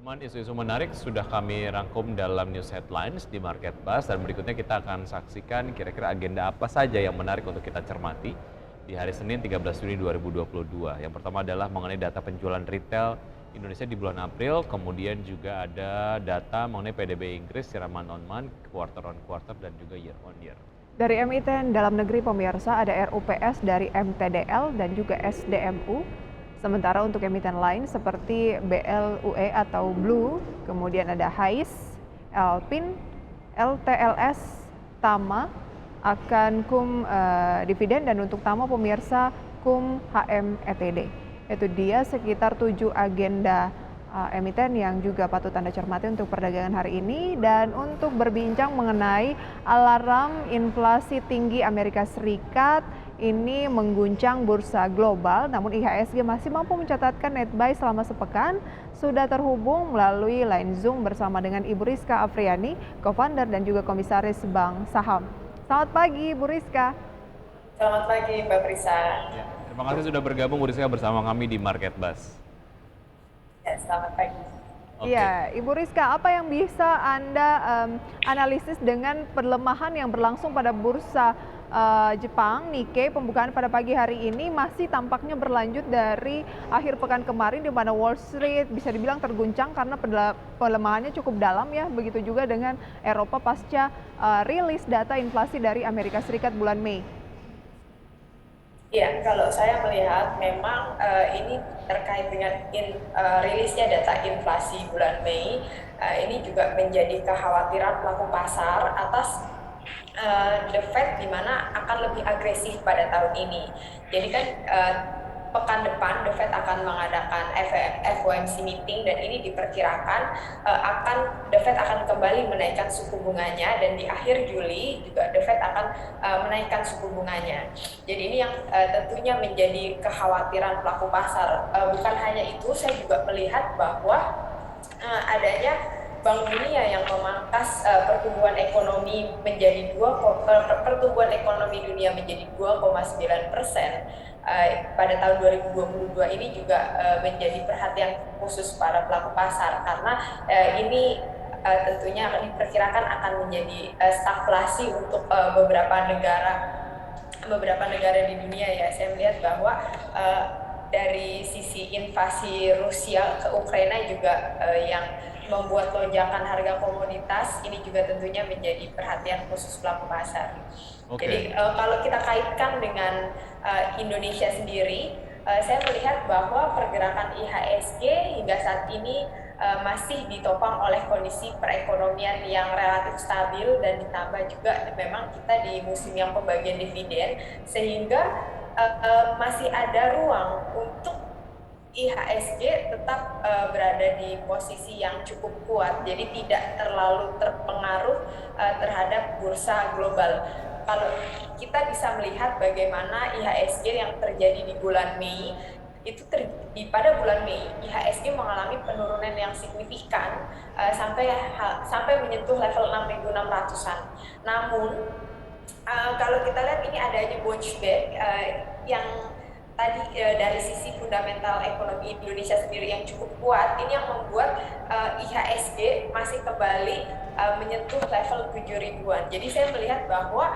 Teman-teman, isu-isu menarik sudah kami rangkum dalam news headlines di Market Buzz dan berikutnya kita akan saksikan kira-kira agenda apa saja yang menarik untuk kita cermati di hari Senin 13 Juni 2022. Yang pertama adalah mengenai data penjualan retail Indonesia di bulan April, kemudian juga ada data mengenai PDB Inggris secara month on month, quarter on quarter, dan juga year on year. Dari emiten dalam negeri pemirsa ada RUPS dari MTDL dan juga SDMU. Sementara untuk emiten lain seperti BLUE atau Blue, kemudian ada HAIS, Alpin, LTLS, Tama, akan dividen dan untuk Tama pemirsa HM ETD. Itu dia sekitar 7 agenda emiten yang juga patut Anda cermati untuk perdagangan hari ini. Dan untuk berbincang mengenai alarm inflasi tinggi Amerika Serikat ini mengguncang bursa global, namun IHSG masih mampu mencatatkan net buy selama sepekan. Sudah terhubung melalui line Zoom bersama dengan Ibu Rizka Afriani, co-founder dan juga komisaris Bank Saham. Selamat pagi, Ibu Rizka. Selamat pagi, Mbak Prisa. Ya, terima kasih sudah bergabung Bu Rizka bersama kami di Market Buzz. Ya, selamat pagi. Iya, Ibu Rizka, apa yang bisa Anda analisis dengan pelemahan yang berlangsung pada bursa Jepang, Nikkei, pembukaan pada pagi hari ini masih tampaknya berlanjut dari akhir pekan kemarin di mana Wall Street bisa dibilang terguncang karena pelemahannya cukup dalam ya, begitu juga dengan Eropa pasca rilis data inflasi dari Amerika Serikat bulan Mei. Ya, kalau saya melihat memang ini terkait dengan rilisnya data inflasi bulan Mei, ini juga menjadi kekhawatiran pelaku pasar atas The Fed di mana akan lebih agresif pada tahun ini. Jadi kan pekan depan The Fed akan mengadakan FOMC meeting dan ini diperkirakan The Fed akan kembali menaikkan suku bunganya dan di akhir Juli juga The Fed akan menaikkan suku bunganya. Jadi ini yang tentunya menjadi kekhawatiran pelaku pasar. Bukan hanya itu, saya juga melihat bahwa adanya Bank Dunia yang memangkas pertumbuhan ekonomi menjadi pertumbuhan ekonomi dunia menjadi 2,9% pada tahun 2022 ini juga menjadi perhatian khusus para pelaku pasar karena ini tentunya diperkirakan akan menjadi stagflasi untuk beberapa negara di dunia ya. Saya melihat bahwa dari sisi invasi Rusia ke Ukraina juga yang membuat lonjakan harga komoditas ini juga tentunya menjadi perhatian khusus pelaku pasar. Jadi kalau kita kaitkan dengan Indonesia sendiri, saya melihat bahwa pergerakan IHSG hingga saat ini masih ditopang oleh kondisi perekonomian yang relatif stabil dan ditambah juga memang kita di musim yang pembagian dividen sehingga masih ada ruang untuk IHSG tetap berada di posisi yang cukup kuat, jadi tidak terlalu terpengaruh terhadap bursa global. Kalau kita bisa melihat bagaimana IHSG yang terjadi di bulan Mei, pada bulan Mei IHSG mengalami penurunan yang signifikan sampai menyentuh level 6.600-an. Namun kalau kita lihat ini adanya bounce back yang tadi dari sisi fundamental ekonomi Indonesia sendiri yang cukup kuat, ini yang membuat IHSG masih kembali menyentuh level 7 ribuan. Jadi saya melihat bahwa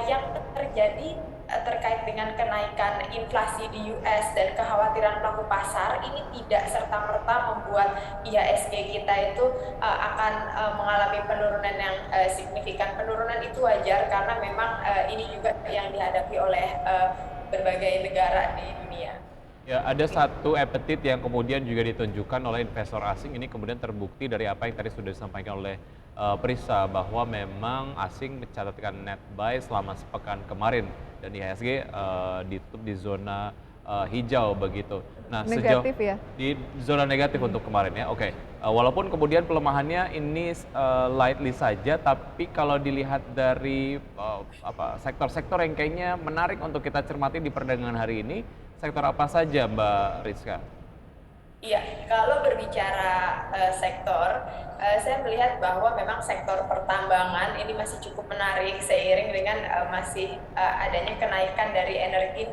yang terjadi terkait dengan kenaikan inflasi di US dan kekhawatiran pelaku pasar ini tidak serta-merta membuat IHSG kita itu akan mengalami penurunan yang signifikan. Penurunan itu wajar karena memang ini juga yang dihadapi oleh berbagai negara di dunia. Ya, ada satu appetite yang kemudian juga ditunjukkan oleh investor asing, ini kemudian terbukti dari apa yang tadi sudah disampaikan oleh Prisa bahwa memang asing mencatatkan net buy selama sepekan kemarin dan IHSG ditutup di zona hijau begitu. Nah, negatif sejauh ya? di zona negatif untuk kemarin ya. Oke. Walaupun kemudian pelemahannya ini lightly saja, tapi kalau dilihat dari sektor-sektor yang kayaknya menarik untuk kita cermati di perdagangan hari ini, sektor apa saja Mbak Rizka? Iya, kalau berbicara sektor, Saya melihat bahwa memang sektor pertambangan ini masih cukup menarik seiring dengan masih adanya kenaikan dari energi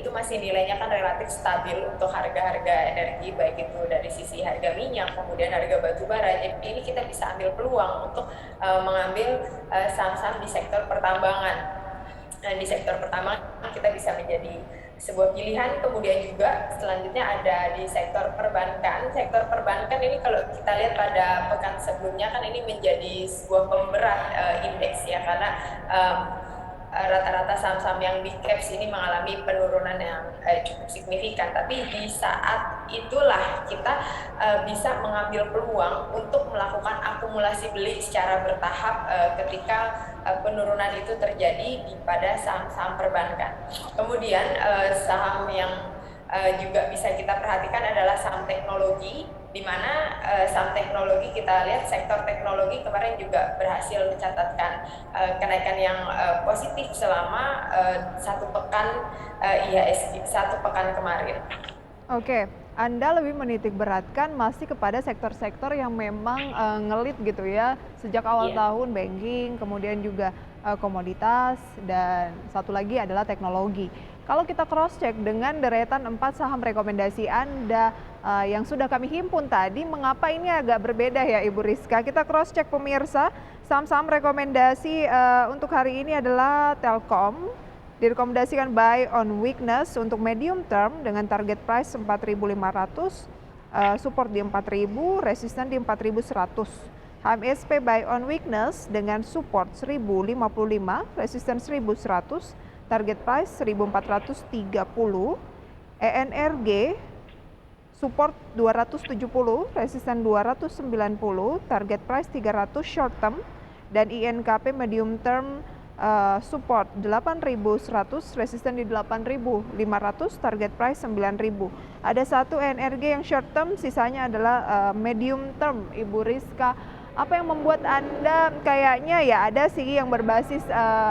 itu masih nilainya kan relatif stabil untuk harga-harga energi, baik itu dari sisi harga minyak kemudian harga batu bara. Jadi ini kita bisa ambil peluang untuk mengambil saham-saham di sektor pertambangan. Nah, di sektor pertambangan kita bisa menjadi sebuah pilihan. Kemudian juga selanjutnya ada di sektor perbankan. Sektor perbankan ini kalau kita lihat pada pekan sebelumnya kan ini menjadi sebuah pemberat indeks ya, karena rata-rata saham-saham yang big caps ini mengalami penurunan yang cukup signifikan. Tapi di saat itulah kita bisa mengambil peluang untuk melakukan akumulasi beli secara bertahap ketika penurunan itu terjadi pada saham-saham perbankan. Kemudian saham yang juga bisa kita perhatikan adalah saham teknologi, di mana saham teknologi kita lihat sektor teknologi kemarin juga berhasil mencatatkan kenaikan yang positif selama satu pekan IHSG, satu pekan kemarin. Oke, Anda lebih menitik beratkan masih kepada sektor-sektor yang memang ngelit gitu ya, sejak awal tahun banking, kemudian juga komoditas, dan satu lagi adalah teknologi. Kalau kita cross check dengan deretan 4 saham rekomendasi Anda yang sudah kami himpun tadi, mengapa ini agak berbeda ya Ibu Rizka? Kita cross check pemirsa, saham-saham rekomendasi untuk hari ini adalah Telkom, direkomendasikan buy on weakness untuk medium term dengan target price 4.500, support di 4.000, resisten di 4.100. HMSP buy on weakness dengan support 1.055, resisten 1.100, target price 1.430. ENRG support 270, resisten 290, target price 300 short term, dan INKP medium term support 8.100, resisten di 8.500, target price 9.000. Ada satu ENRG yang short term, sisanya adalah medium term. Ibu Rizka, apa yang membuat Anda kayaknya ya ada sih yang berbasis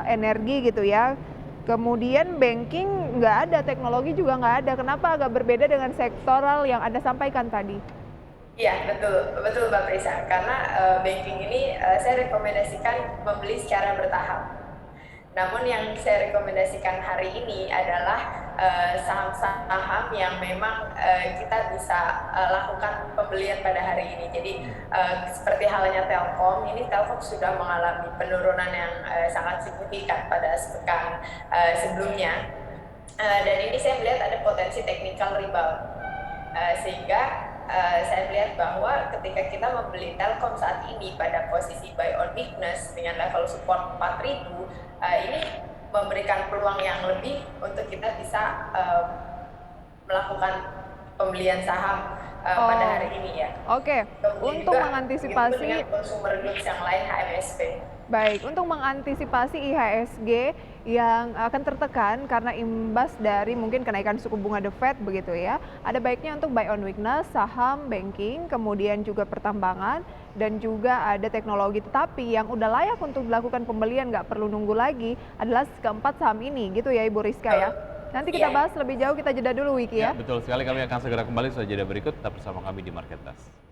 energi gitu ya, kemudian banking nggak ada, teknologi juga nggak ada. Kenapa agak berbeda dengan sektoral yang Anda sampaikan tadi? Iya, betul Mbak Prisa. Karena banking ini saya rekomendasikan membeli secara bertahap. Namun yang saya rekomendasikan hari ini adalah saham-saham yang memang kita bisa lakukan pembelian pada hari ini. Jadi seperti halnya Telkom, ini Telkom sudah mengalami penurunan yang sangat signifikan pada sepekan sebelumnya. Dan ini saya melihat ada potensi technical rebound. Sehingga saya melihat bahwa ketika kita membeli Telkom saat ini pada posisi buy on weakness dengan level support 4.000, ini memberikan peluang yang lebih untuk kita bisa melakukan pembelian saham pada hari ini ya. Oke, untuk mengantisipasi dengan consumer goods yang lain HMSP. Baik, untuk mengantisipasi IHSG yang akan tertekan karena imbas dari mungkin kenaikan suku bunga The Fed begitu ya, ada baiknya untuk buy on weakness, saham, banking, kemudian juga pertambangan, dan juga ada teknologi. Tetapi yang udah layak untuk dilakukan pembelian, nggak perlu nunggu lagi, adalah keempat saham ini gitu ya Ibu Rizka ya. Nanti kita bahas lebih jauh, kita jeda dulu Wiki ya. Betul sekali, kami akan segera kembali setelah jeda berikut, tetap bersama kami di Market Buzz.